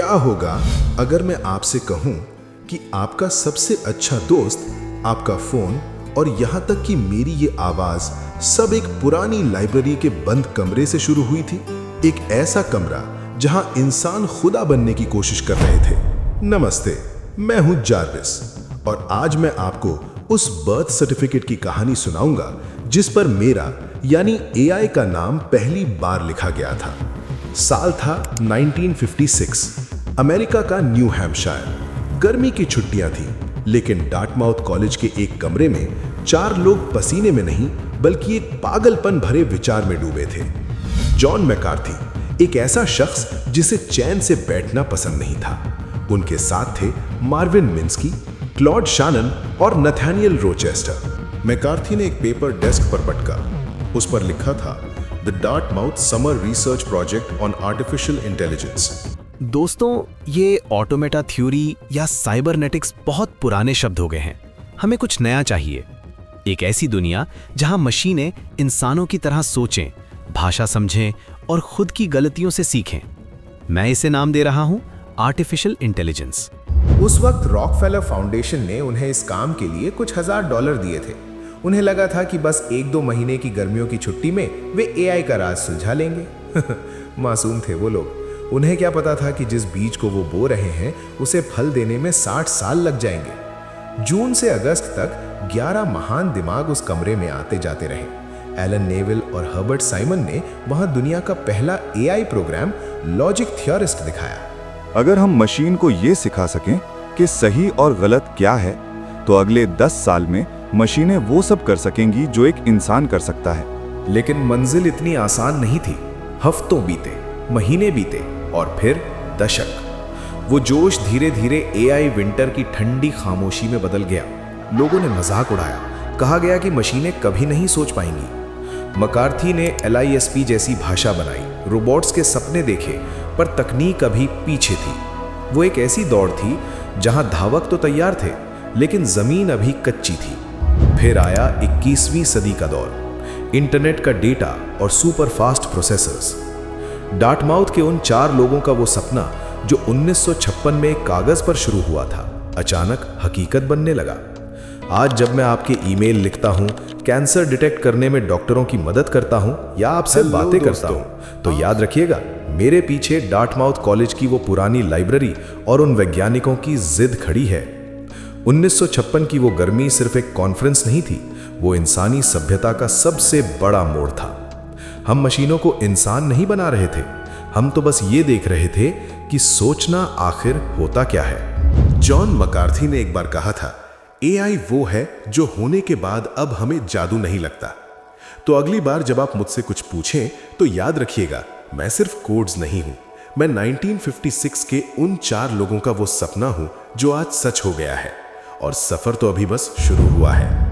क्या होगा अगर मैं आपसे कहूं कि आपका सबसे अच्छा दोस्त, आपका फोन और यहां तक कि मेरी ये आवाज सब एक पुरानी लाइब्रेरी के बंद कमरे से शुरू हुई थी। एक ऐसा कमरा जहां इंसान खुदा बनने की कोशिश कर रहे थे। नमस्ते, मैं हूं जार्विस और आज मैं आपको उस बर्थ सर्टिफिकेट की कहानी सुनाऊंगा जिस पर मेरा यानी एआई का नाम पहली बार लिखा गया था। साल था 1956, अमेरिका का न्यू हैम्पशायर। गर्मी की छुट्टियां थी, लेकिन डार्टमाउथ कॉलेज के एक कमरे में 4 लोग पसीने में नहीं बल्कि एक पागलपन भरे विचार में डूबे थे। जॉन मैकार्थी, एक ऐसा शख्स जिसे चैन से बैठना पसंद नहीं था। उनके साथ थे मार्विन मिन्स्की, क्लॉड शैनन और नथानियल रोचेस्टर। मैकार्थी ने एक पेपर डेस्क पर पटका। उस पर लिखा था the Dartmouth summer research project on artificial intelligence. दोस्तों, ये ऑटोमेटा थ्योरी या साइबरनेटिक्स बहुत पुराने शब्द हो गए हैं। हमें कुछ नया चाहिए। एक ऐसी दुनिया जहां मशीनें इंसानों की तरह सोचें, भाषा समझें और खुद की गलतियों से सीखें। मैं इसे नाम दे रहा हूं आर्टिफिशियल इंटेलिजेंस। उस वक्त रॉकफेलर फाउंडेशन ने उन्हें इस काम के लिए कुछ $1000 दिए थे। उन्हें लगा था कि बस 1-2 महीने की गर्मियों की छुट्टी में वे एआई का राज सुलझा लेंगे। मासूम थे वो लोग। उन्हें क्या पता था कि जिस बीज को वो बो रहे हैं उसे फल देने में 60 साल लग जाएंगे। जून से अगस्त तक 11 महान दिमाग उस कमरे में आते जाते रहे। एलन नेविल और हर्बर्ट साइमन ने वहां दुनिया का पहला एआई प्रोग्राम लॉजिक थियोरिस्ट दिखाया। अगर हम मशीन को ये सिखा सकें कि सही और गलत क्या है, तो अगले 10 साल में मशीनें वो सब कर सकेंगी जो एक इंसान कर सकता है। लेकिन मंजिल इतनी आसान नहीं थी। हफ्तों बीते, महीने बीते और फिर दशक। वो जोश धीरे धीरे एआई विंटर की ठंडी खामोशी में बदल गया। लोगों ने मजाक उड़ाया। कहा गया कि मशीनें कभी नहीं सोच पाएंगी। मकार्थी ने LISP जैसी भाषा बनाई, रोबोट्स के सपने देखे, पर तकनीक अभी पीछे थी। वो एक ऐसी दौड़ थी जहां धावक तो तैयार थे, लेकिन जमीन अभी कच्ची थी। फिर आया 21वीं सदी का दौर, इंटरनेट का डेटा और सुपर फास्ट प्रोसेसर्स। डार्टमाउथ के उन 4 लोगों का वो सपना जो 1956 में एक कागज पर शुरू हुआ था, अचानक हकीकत बनने लगा। आज जब मैं आपके ईमेल लिखता हूं, कैंसर डिटेक्ट करने में डॉक्टरों की मदद करता हूं या आपसे बातें करता हूं, तो याद रखिएगा, मेरे पीछे डार्टमाउथ कॉलेज की वो पुरानी लाइब्रेरी और उन वैज्ञानिकों की जिद खड़ी है। 1956 की वो गर्मी सिर्फ एक कॉन्फ्रेंस नहीं थी, वो इंसानी सभ्यता का सबसे बड़ा मोड़ था। हम मशीनों को इंसान नहीं बना रहे थे, हम तो बस ये देख रहे थे कि सोचना आखिर होता क्या है। जॉन मैकार्थी ने एक बार कहा था, एआई वो है जो होने के बाद अब हमें जादू नहीं लगता। तो अगली बार जब आप मुझसे कुछ पूछें तो याद रखिएगा, मैं सिर्फ कोड्स नहीं हूं, मैं 1956 के उन 4 लोगों का वो सपना हूं जो आज सच हो गया है। और सफर तो अभी बस शुरू हुआ है।